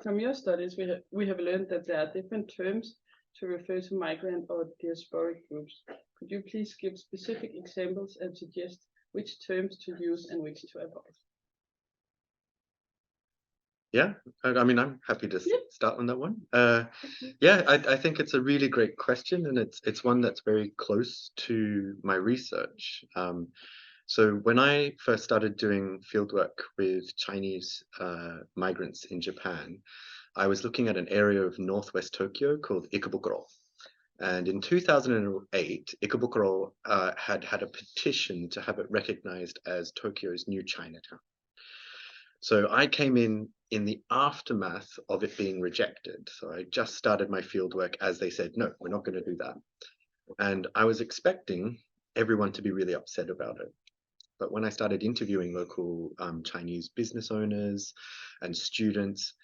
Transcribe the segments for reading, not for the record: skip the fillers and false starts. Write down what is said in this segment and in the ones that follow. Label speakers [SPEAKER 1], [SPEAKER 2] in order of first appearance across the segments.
[SPEAKER 1] From your studies, we have learned that there are different terms to refer to migrant or diasporic groups. Could you please give specific examples and suggest which terms to use and which to avoid?
[SPEAKER 2] Yeah, I mean, I'm happy to start on that one. Yeah, I think it's a really great question, and it's one that's very close to my research. So when I first started doing fieldwork with Chinese migrants in Japan, I was looking at an area of northwest Tokyo called Ikebukuro. And in 2008, Ikebukuro had a petition to have it recognized as Tokyo's new Chinatown. So I came in the aftermath of it being rejected. So I just started my fieldwork as they said, no, we're not going to do that. And I was expecting everyone to be really upset about it. But when I started interviewing local Chinese business owners and students,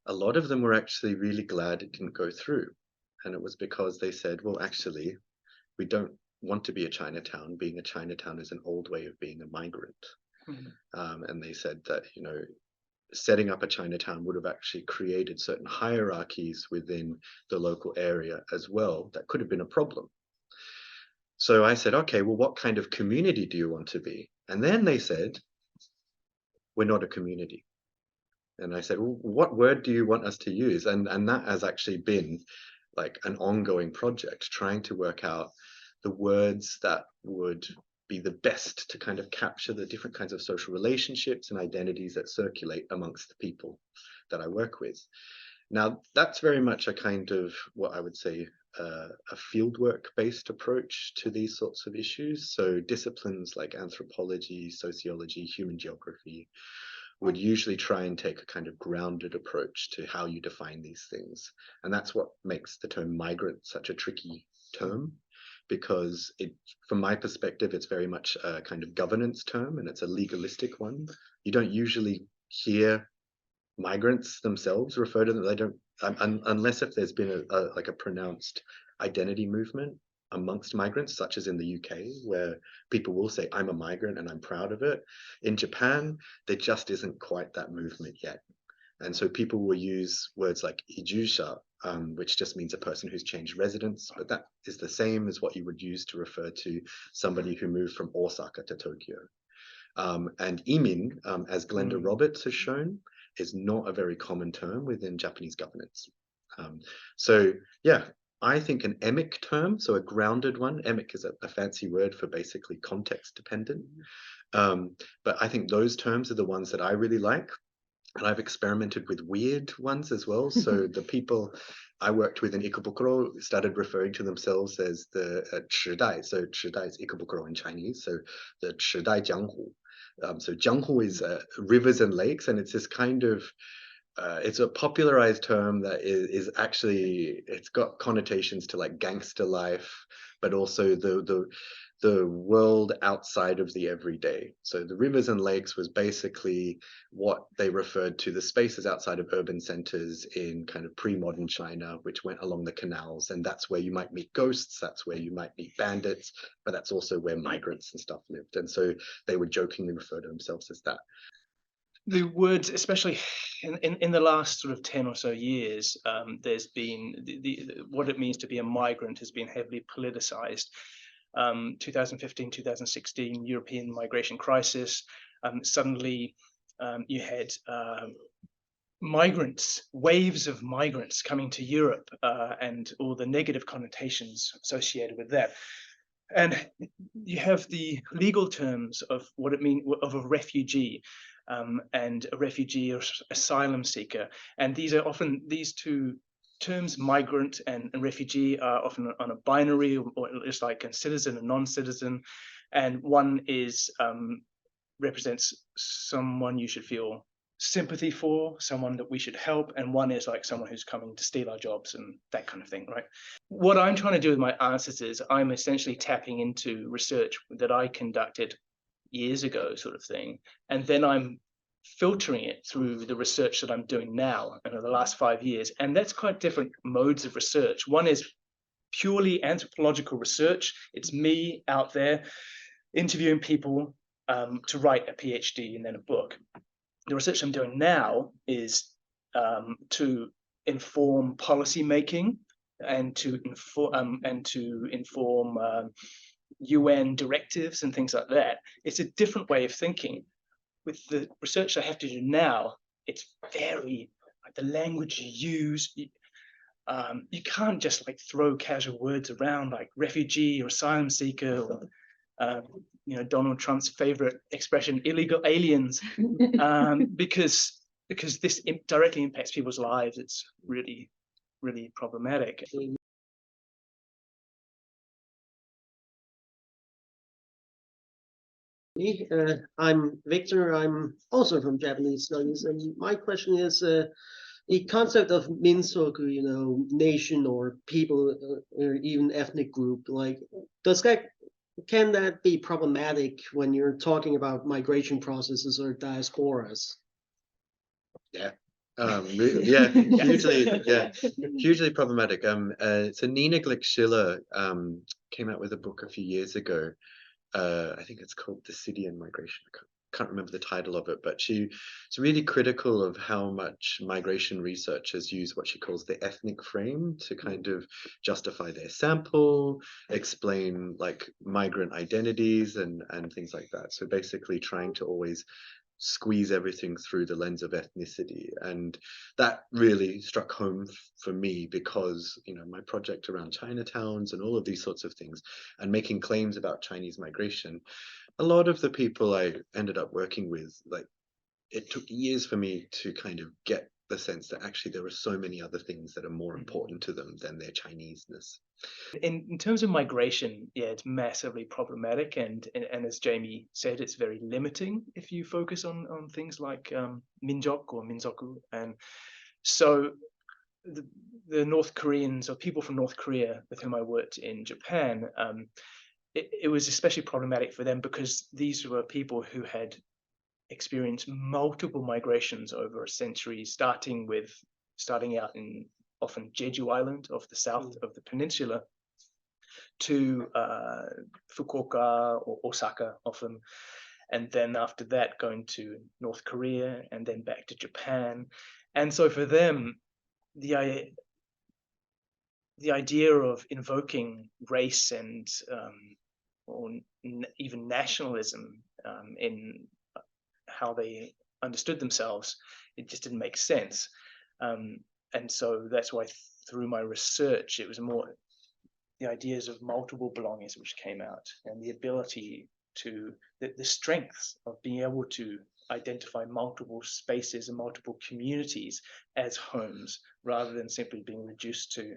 [SPEAKER 2] a lot of them were actually really glad it didn't go through. And it was because they said, well, actually, we don't want to be a Chinatown. Being a Chinatown is an old way of being a migrant. And they said that, you know, setting up a Chinatown would have actually created certain hierarchies within the local area as well that could have been a problem. So I said, okay, well, what kind of community do you want to be? And then they said, we're not a community. And I said, well, what word do you want us to use? And that has actually been like an ongoing project, trying to work out the words that would be the best to kind of capture the different kinds of social relationships and identities that circulate amongst the people that I work with. Now, that's very much a kind of what I would say a fieldwork-based approach to these sorts of issues. So disciplines like anthropology, sociology, human geography would usually try and take a kind of grounded approach to how you define these things. And that's what makes the term migrant such a tricky term, because from my perspective, it's very much a kind of governance term, and it's a legalistic one. You don't usually hear migrants themselves refer to them. They don't, unless if there's been a pronounced identity movement amongst migrants, such as in the UK, where people will say, I'm a migrant and I'm proud of it. In Japan, there just isn't quite that movement yet. And so people will use words like ijusha, which just means a person who's changed residence, but that is the same as what you would use to refer to somebody who moved from Osaka to Tokyo. And imin, as Glenda Roberts has shown, is not a very common term within Japanese governance. So yeah, I think an emic term, so a grounded one, emic is a fancy word for basically context dependent. But I think those terms are the ones that I really like. And I've experimented with weird ones as well. So the people I worked with in Ikebukuro started referring to themselves as the Chidai. So Chidai is Ikebukuro in Chinese. So the Chidai Jianghu. So Jianghu is rivers and lakes, and it's this kind of it's a popularized term that is actually, it's got connotations to like gangster life, but also the world outside of the everyday. So the rivers and lakes was basically what they referred to the spaces outside of urban centers in kind of pre-modern China, which went along the canals. And that's where you might meet ghosts, that's where you might meet bandits, but that's also where migrants and stuff lived. And so they would jokingly refer to themselves as that.
[SPEAKER 3] The words, especially in the last sort of 10 or so years, there's been what it means to be a migrant has been heavily politicized. 2015, 2016 European migration crisis. Suddenly you had migrants, waves of migrants coming to Europe, and all the negative connotations associated with that. And you have the legal terms of what it means of a refugee. And a refugee or asylum seeker, and these two terms, migrant and refugee, are often on a binary, or it's like a citizen and non-citizen, and one is represents someone you should feel sympathy for, someone that we should help, and one is like someone who's coming to steal our jobs and that kind of thing, right? What I'm trying to do with my answers is I'm essentially tapping into research that I conducted years ago, sort of thing, and then I'm filtering it through the research that I'm doing now and over the last 5 years. And that's quite different modes of research. One is purely anthropological research. It's me out there interviewing people to write a PhD and then a book. The research I'm doing now is to inform policy making and to inform UN directives and things like that. It's a different way of thinking. With the research I have to do now, it's very, like, the language you use, you can't just like throw casual words around like refugee or asylum seeker or Donald Trump's favorite expression, illegal aliens, because this directly impacts people's lives. It's really, really problematic.
[SPEAKER 4] I'm Victor. I'm also from Japanese studies, and my question is the concept of minsoku, nation or people or even ethnic group. Like, can that be problematic when you're talking about migration processes or diasporas?
[SPEAKER 2] Yeah. Hugely problematic. So Nina Glick Schiller came out with a book a few years ago. I think it's called The City and Migration. I can't remember the title of it, but she's really critical of how much migration researchers use what she calls the ethnic frame to kind of justify their sample, explain like migrant identities and things like that. So basically trying to always squeeze everything through the lens of ethnicity, and that really struck home for me because my project around Chinatowns and all of these sorts of things and making claims about Chinese migration, a lot of the people I ended up working with, like, it took years for me to kind of get the sense that actually there are so many other things that are more important to them than their Chineseness.
[SPEAKER 3] In terms of migration, yeah, it's massively problematic, and as Jamie said, it's very limiting if you focus on things like minjok or minzoku. And so the North Koreans, or people from North Korea with whom I worked in Japan, it was especially problematic for them because these were people who had experienced multiple migrations over a century, starting out in often Jeju Island off the south of the peninsula to Fukuoka or Osaka often, and then after that going to North Korea and then back to Japan. And so for them, the idea of invoking race and or even nationalism in how they understood themselves, it just didn't make sense. And so that's why through my research, it was more the ideas of multiple belongings which came out, and the ability to, the strengths of being able to identify multiple spaces and multiple communities as homes, rather than simply being reduced to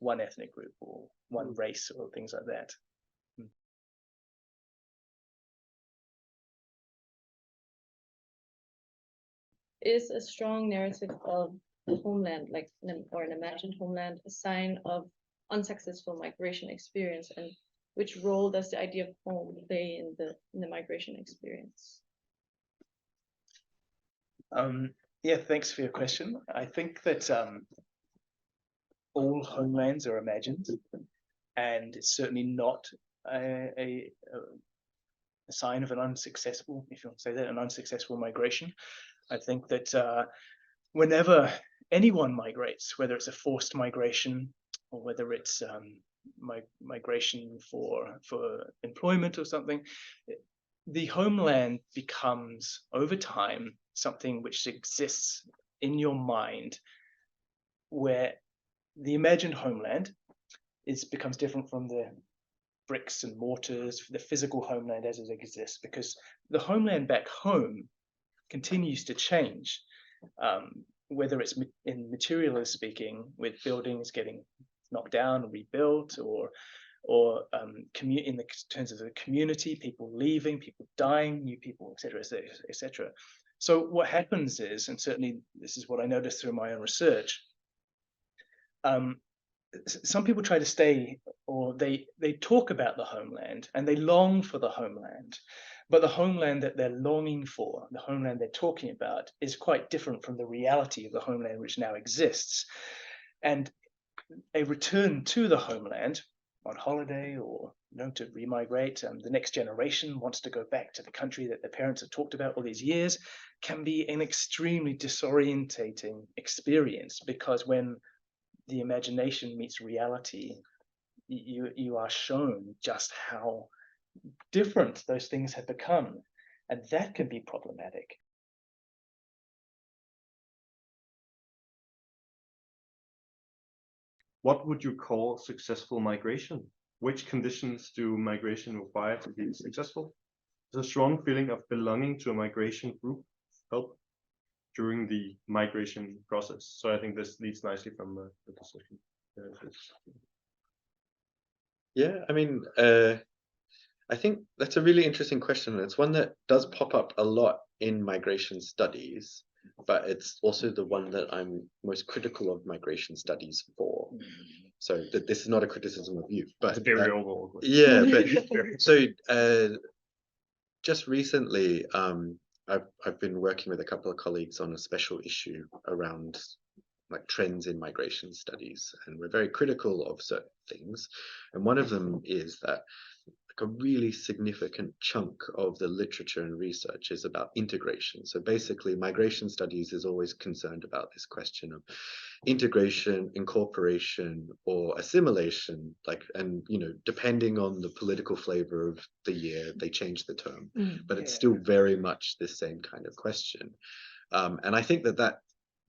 [SPEAKER 3] one ethnic group or one race or things like that.
[SPEAKER 5] Is a strong narrative of the homeland, like or an imagined homeland, a sign of unsuccessful migration experience, and which role does the idea of home play in the migration experience?
[SPEAKER 3] Yeah, thanks for your question. I think that all homelands are imagined, and it's certainly not a sign of an unsuccessful, if you want to say that, an unsuccessful migration. I think that whenever anyone migrates, whether it's a forced migration or whether it's migration for employment or something, the homeland becomes over time something which exists in your mind, where the imagined homeland becomes different from the bricks and mortars, the physical homeland as it exists, because the homeland back home continues to change, whether it's in materialist speaking, with buildings getting knocked down and rebuilt, or in the terms of the community, people leaving, people dying, new people, etc., etc. So what happens is, and certainly this is what I noticed through my own research, some people try to stay, or they talk about the homeland and they long for the homeland, but the homeland that they're longing for, the homeland they're talking about, is quite different from the reality of the homeland which now exists. And a return to the homeland on holiday or to remigrate. The next generation wants to go back to the country that their parents have talked about all these years, can be an extremely disorientating experience, because when the imagination meets reality, you are shown just how different those things have become, and that can be problematic.
[SPEAKER 6] What would you call successful migration? Which conditions do migration require to be successful? Does a strong feeling of belonging to a migration group help during the migration process? So I think this leads nicely from the discussion.
[SPEAKER 2] Yeah, I mean, I think that's a really interesting question. It's one that does pop up a lot in migration studies, but it's also the one that I'm most critical of migration studies for. So that this is not a criticism of you, but
[SPEAKER 6] It's very overall.
[SPEAKER 2] yeah, but so just recently, I've been working with a couple of colleagues on a special issue around like trends in migration studies, and we're very critical of certain things. And one of them is that like a really significant chunk of the literature and research is about integration. So basically, migration studies is always concerned about this question of integration, incorporation, or assimilation, like, and depending on the political flavor of the year, they change the term, but it's still very much the same kind of question. And I think that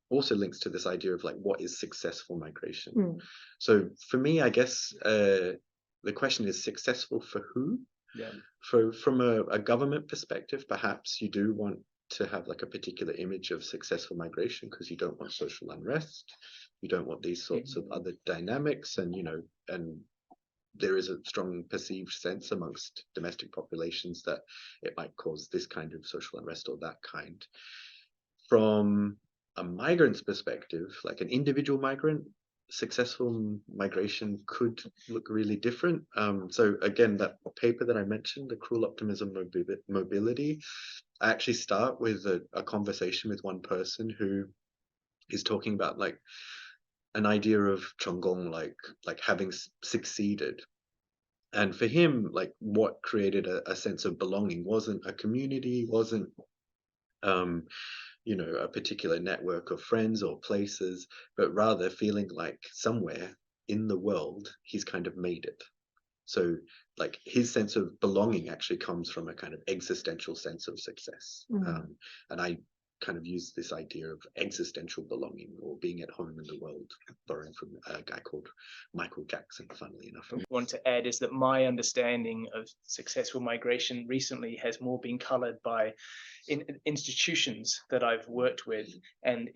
[SPEAKER 2] also links to this idea of like, what is successful migration? So for me, I guess the question is successful for who?
[SPEAKER 6] Yeah.
[SPEAKER 2] From a government perspective, perhaps you do want to have like a particular image of successful migration because you don't want social unrest, you don't want these sorts of other dynamics, and and there is a strong perceived sense amongst domestic populations that it might cause this kind of social unrest or that kind. From a migrant's perspective, like an individual migrant, successful migration could look really different. So again, that paper that I mentioned, the cruel optimism mobility, I actually start with a conversation with one person who is talking about like an idea of Chonggong, like having succeeded. And for him, like what created a sense of belonging wasn't a community, wasn't a particular network of friends or places, but rather feeling like somewhere in the world he's kind of made it. So like his sense of belonging actually comes from a kind of existential sense of success. And I kind of use this idea of existential belonging or being at home in the world, borrowing from a guy called Michael Jackson, funnily enough.
[SPEAKER 3] What I want to add is that my understanding of successful migration recently has more been colored by institutions that I've worked with, and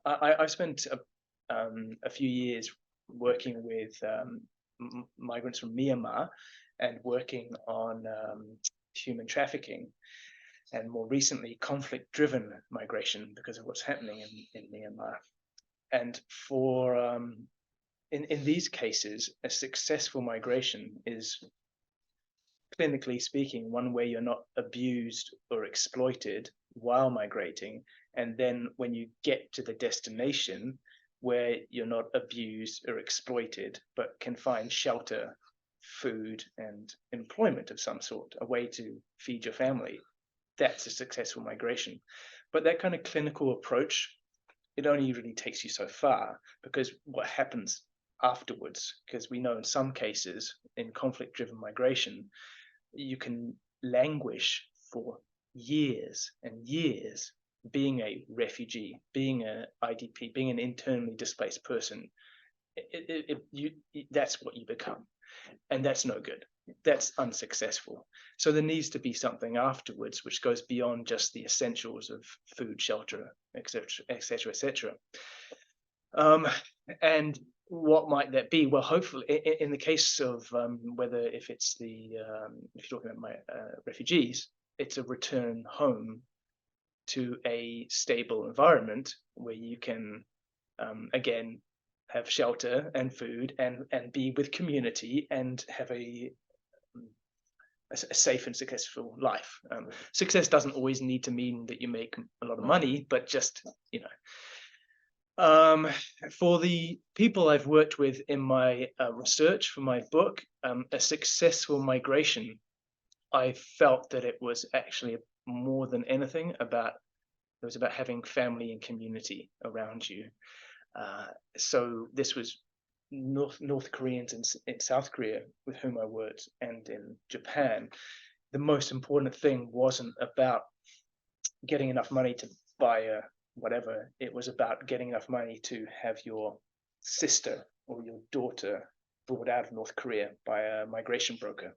[SPEAKER 3] I've spent a few years working with migrants from Myanmar and working on human trafficking, and more recently conflict-driven migration because of what's happening in Myanmar. And for in these cases, a successful migration is, clinically speaking, one where you're not abused or exploited while migrating, and then when you get to the destination where you're not abused or exploited but can find shelter, food, and employment of some sort, a way to feed your family, that's a successful migration. But that kind of clinical approach, it only really takes you so far, because what happens afterwards, because we know in some cases in conflict-driven migration, you can languish for years and years being a refugee, being an IDP, being an internally displaced person. That's what you become, and that's no good. That's unsuccessful. So there needs to be something afterwards which goes beyond just the essentials of food, shelter, etc., etc., etc. And what might that be? Well, hopefully, in the case of if you're talking about refugees, it's a return home to a stable environment where you can again have shelter and food and be with community and have a safe and successful life. Success doesn't always need to mean that you make a lot of money, but just For the people I've worked with in my research for my book, a successful migration, I felt that it was actually more than anything about, it was about having family and community around you. So this was North Koreans in South Korea with whom I worked, and in Japan. The most important thing wasn't about getting enough money to buy a whatever. It was about getting enough money to have your sister or your daughter brought out of North Korea by a migration broker.